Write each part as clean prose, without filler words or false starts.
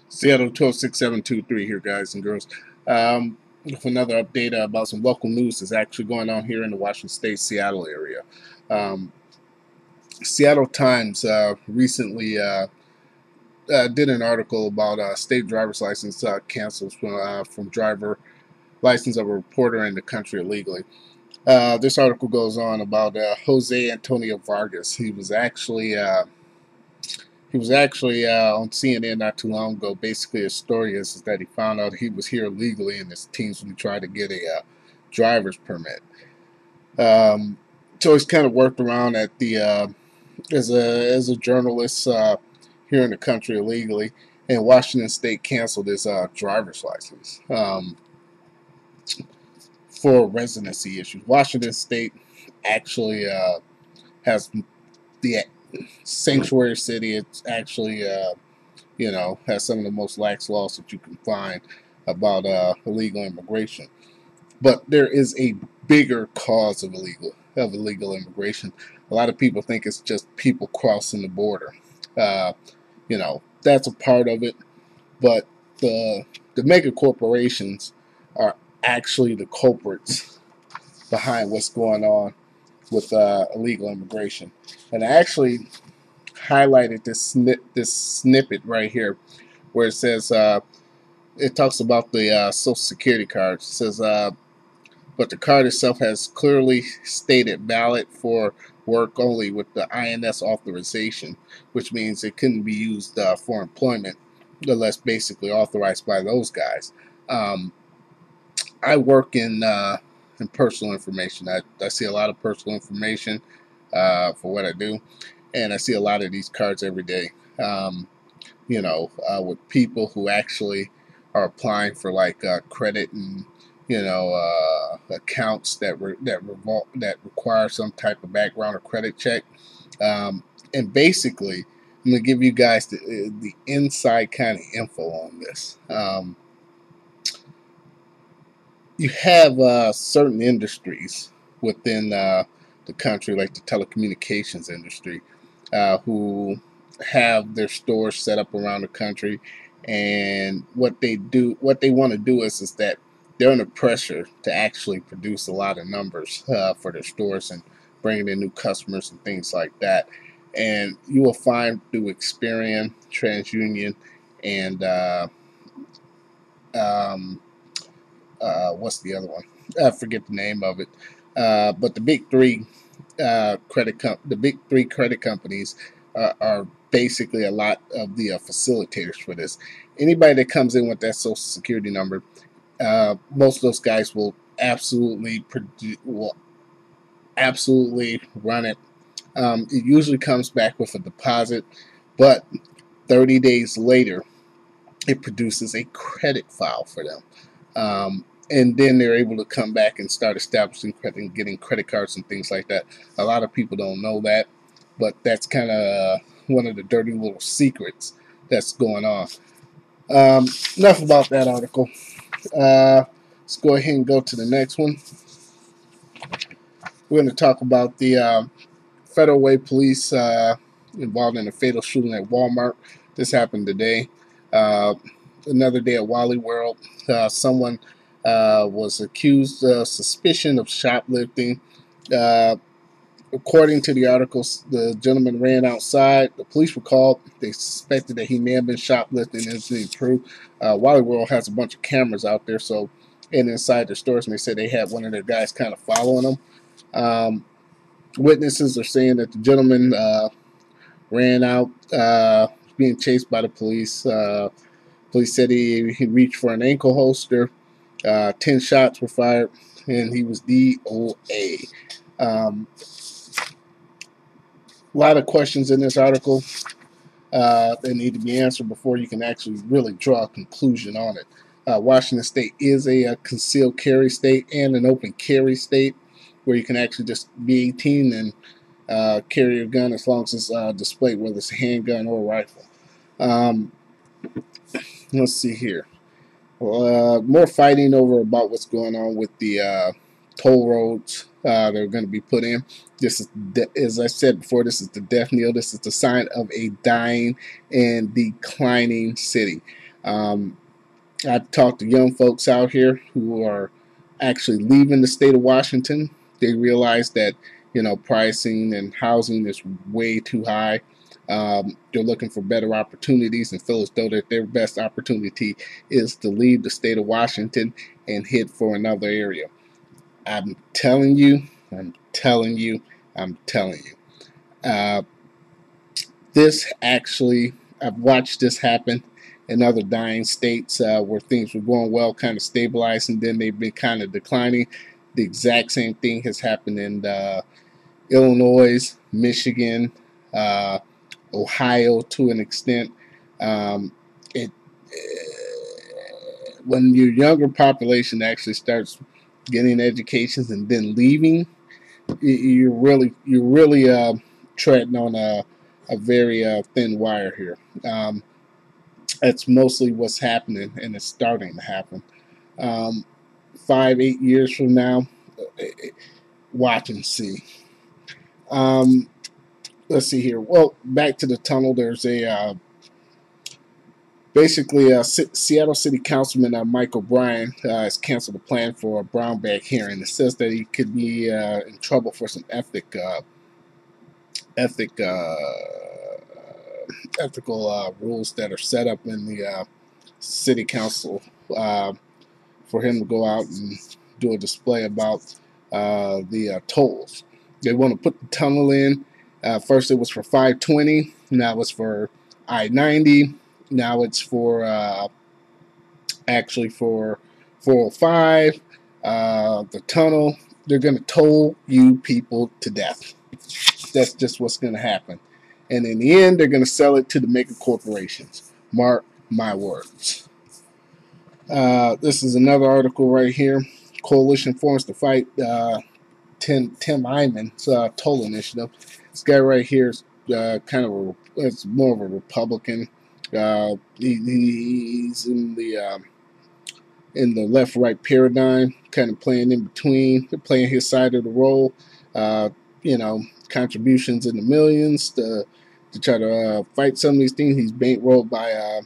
Seattle 126723 here, guys and girls. With another update about some local news that's actually going on here in the Washington State, Seattle area. Um, Seattle Times recently did an article about state driver's license cancels from driver license of a reporter in the country illegally. This article goes on about Jose Antonio Vargas. He was actually on CNN not too long ago. Basically, his story is that he found out he was here illegally, and his teams when he tried to get a driver's permit. Um, so he's kind of worked around at the as a journalist here in the country illegally, and Washington State canceled his driver's license for residency issues. Washington State actually has the sanctuary city. It's actually has some of the most lax laws that you can find about illegal immigration. But there is a bigger cause of illegal immigration. A lot of people think it's just people crossing the border. Uh, that's a part of it, but the mega corporations are actually the culprits behind what's going on with illegal immigration. And I actually highlighted this snippet right here where it says it talks about the Social Security card. It says, but the card itself has clearly stated valid for work only with the INS authorization, which means it couldn't be used for employment unless basically authorized by those guys. Um, I work in personal information. I see a lot of personal information for what I do, and I see a lot of these cards every day. With people who actually are applying for like credit and accounts that require some type of background or credit check. And basically, I'm gonna give you guys the inside kind of info on this. You have certain industries within the country, like the telecommunications industry, who have their stores set up around the country, and what they want to do is that they're under pressure to actually produce a lot of numbers for their stores and bringing in new customers and things like that. And you will find through Experian, TransUnion, and um, what's the other one? I forget the name of it. But the big three credit companies are basically a lot of the facilitators for this. Anybody that comes in with that social security number, most of those guys will absolutely run it. It usually comes back with a deposit, but 30 days later, it produces a credit file for them. And then they're able to come back and start establishing credit and getting credit cards and things like that. A lot of people don't know that, but that's kind of one of the dirty little secrets that's going on. Enough about that article. Let's go ahead and go to the next one. We're going to talk about the Federal Way Police involved in a fatal shooting at Walmart. This happened today. Another day at Wally World. Someone was accused of suspicion of shoplifting. Uh, According to the articles, the gentleman ran outside. The police were called. They suspected that he may have been shoplifting. It's being true. Wally World has a bunch of cameras out there, and inside their stores, and they said they had one of their guys kind of following them. Um, Witnesses are saying that the gentleman ran out, being chased by the police. Police said he reached for an ankle holster. 10 shots were fired, and he was DOA. A lot of questions in this article that need to be answered before you can actually really draw a conclusion on it. Washington State is a concealed carry state and an open carry state where you can actually just be 18 and carry your gun as long as it's displayed, whether it's a handgun or a rifle. Um, let's see here. More fighting over about what's going on with the toll roads that are going to be put in. This is, as I said before, this is the death knell. This is the sign of a dying and declining city. I talked to young folks out here who are actually leaving the state of Washington. They realize that, pricing and housing is way too high. They're looking for better opportunities and feel as though that their best opportunity is to leave the state of Washington and head for another area. I'm telling you, I'm telling you, I'm telling you. This actually, I've watched this happen in other dying states where things were going well, kind of stabilized, and then they've been kind of declining. The exact same thing has happened in Illinois, Michigan, Ohio to an extent. It when your younger population actually starts getting educations and then leaving, you're really treading on a very thin wire here. That's mostly what's happening, and it's starting to happen. 5, 8 years from now, watch and see. Let's see here. Well, back to the tunnel. There's a Seattle City Councilman Mike O'Brien has canceled the plan for a brown bag hearing. It says that he could be in trouble for some ethical rules that are set up in the city council for him to go out and do a display about the tolls. They want to put the tunnel in. First it was for 520, now it's for I-90, now it's for actually for 405. The tunnel, they're going to toll you people to death. That's just what's going to happen. And in the end, they're going to sell it to the mega corporations. Mark my words. This is another article right here. Coalition forms to fight Tim Eyman's toll initiative. This guy right here is it's more of a Republican. He's in the left-right paradigm, kind of playing in between, playing his side of the role. Contributions in the millions to try to fight some of these things. He's bankrolled by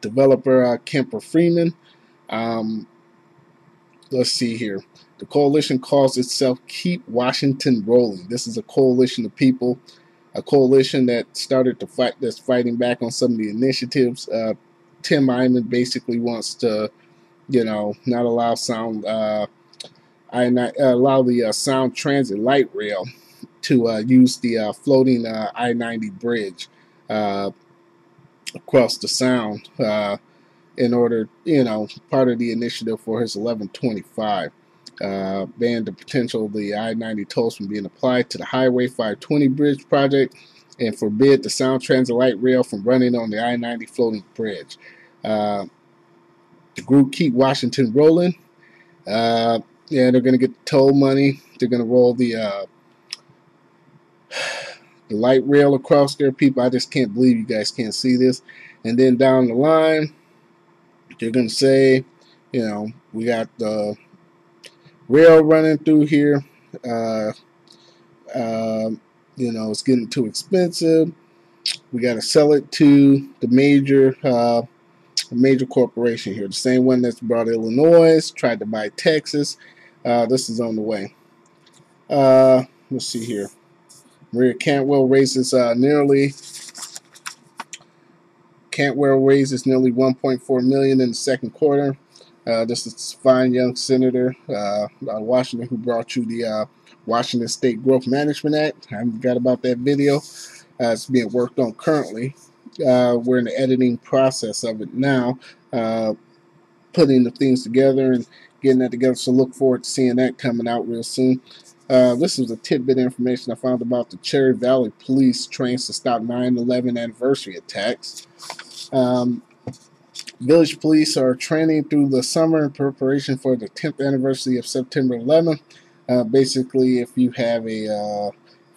developer Kemper Freeman. Let's see here. The coalition calls itself Keep Washington Rolling. This is a coalition of people, a coalition that started to fight, that's fighting back on some of the initiatives. Tim Eyman basically wants to, not allow allow the Sound Transit light rail to use the floating I-90 bridge across the Sound in order, part of the initiative for his 1125. Banned the potential of the I-90 tolls from being applied to the Highway 520 bridge project and forbid the Sound Transit light rail from running on the I-90 floating bridge. The group Keep Washington Rolling. They're going to get the toll money. They're going to roll the light rail across there. People, I just can't believe you guys can't see this. And then down the line, they're going to say, we got the rail running through here. It's getting too expensive. We got to sell it to the major corporation here. The same one that's brought Illinois, tried to buy Texas. This is on the way. Let's see here. Maria Cantwell raises nearly $1.4 million in the second quarter. This is a fine young senator out of Washington who brought you the Washington State Growth Management Act. I forgot about that video. It's being worked on currently. We're in the editing process of it now, putting the things together and getting that together. So look forward to seeing that coming out real soon. This is a tidbit of information I found about the Cherry Valley Police trains to stop 9/11 anniversary attacks. Village police are training through the summer in preparation for the 10th anniversary of September 11th. Basically, if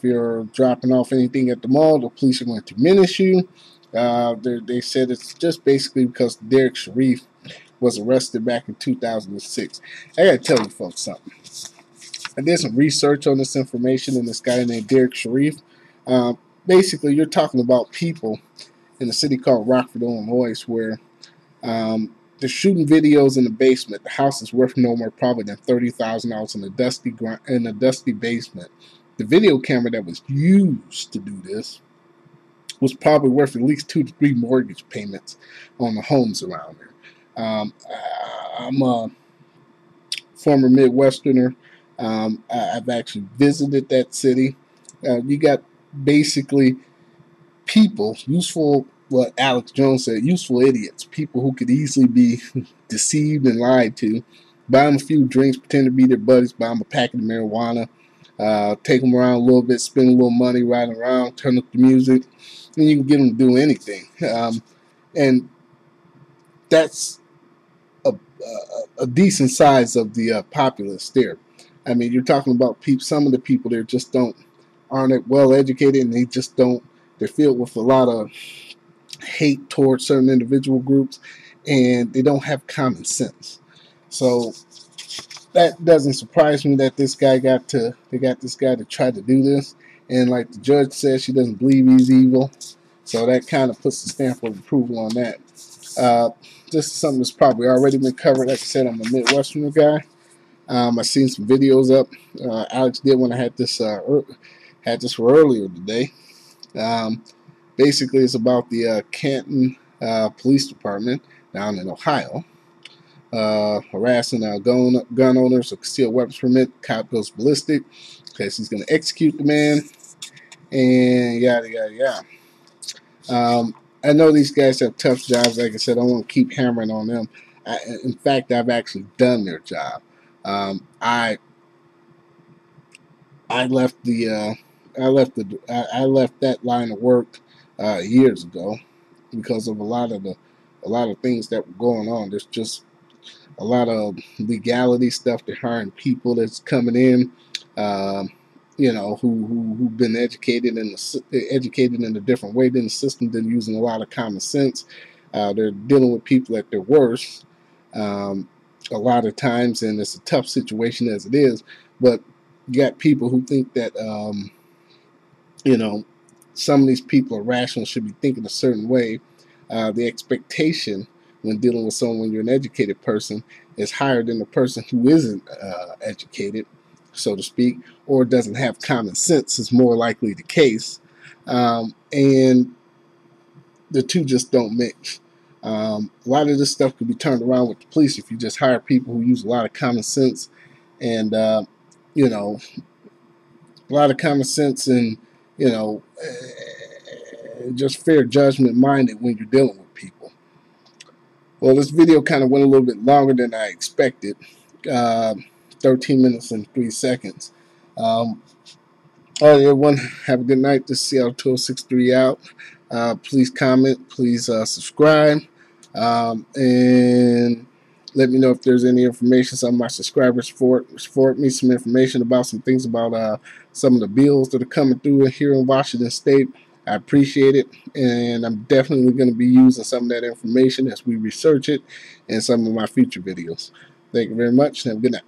you're dropping off anything at the mall, the police are going to menace you. They said it's just basically because Derek Sharif was arrested back in 2006. I gotta tell you folks something. I did some research on this information, and this guy named Derek Sharif. Basically, you're talking about people in a city called Rockford, Illinois, where they're shooting videos in the basement. The house is worth no more probably than $30,000 in a dusty basement. The video camera that was used to do this was probably worth at least 2 to 3 mortgage payments on the homes around there. I'm a former Midwesterner. I've actually visited that city. You got basically people, useful, what Alex Jones said, useful idiots, people who could easily be deceived and lied to. Buy them a few drinks, pretend to be their buddies, buy them a packet of marijuana, take them around a little bit, spend a little money riding around, turn up the music, and you can get them to do anything. And that's a decent size of the populace there. I mean, you're talking about people. Some of the people there just aren't well educated, and they're filled with a lot of hate towards certain individual groups, and they don't have common sense. So that doesn't surprise me that they got this guy to try to do this. And like the judge says, she doesn't believe he's evil. So that kind of puts the stamp of approval on that. This is something that's probably already been covered. Like I said, I'm a Midwesterner guy. I've seen some videos up. Alex did when I had this for earlier today. Basically, it's about the Canton Police Department down in Ohio harassing gun owners with concealed weapons permit. Cop goes ballistic because he's going to execute the man, and yada yada yada. I know these guys have tough jobs. Like I said, I want to keep hammering on them. In fact, I've actually done their job. I left that line of work years ago because of a lot of things that were going on. There's just a lot of legality stuff. They're hiring people that's coming in, who've been educated in a different way than the system. They're using a lot of common sense. They're dealing with people at their worst a lot of times, and it's a tough situation as it is. But you got people who think that some of these people are rational, should be thinking a certain way. The expectation when dealing with someone, when you're an educated person, is higher than the person who isn't educated, so to speak, or doesn't have common sense is more likely the case. And the two just don't mix. A lot of this stuff could be turned around with the police if you just hire people who use a lot of common sense and, a lot of common sense and, just fair judgment minded when you're dealing with people. Well, this video kind of went a little bit longer than I expected. 13 minutes and 3 seconds. All right, everyone, have a good night. This is Seattle 2063 out. Please comment, please subscribe, and let me know if there's any information. Some of my subscribers forward me some information about some things about some of the bills that are coming through here in Washington State. I appreciate it, and I'm definitely going to be using some of that information as we research it in some of my future videos. Thank you very much, and have a good night.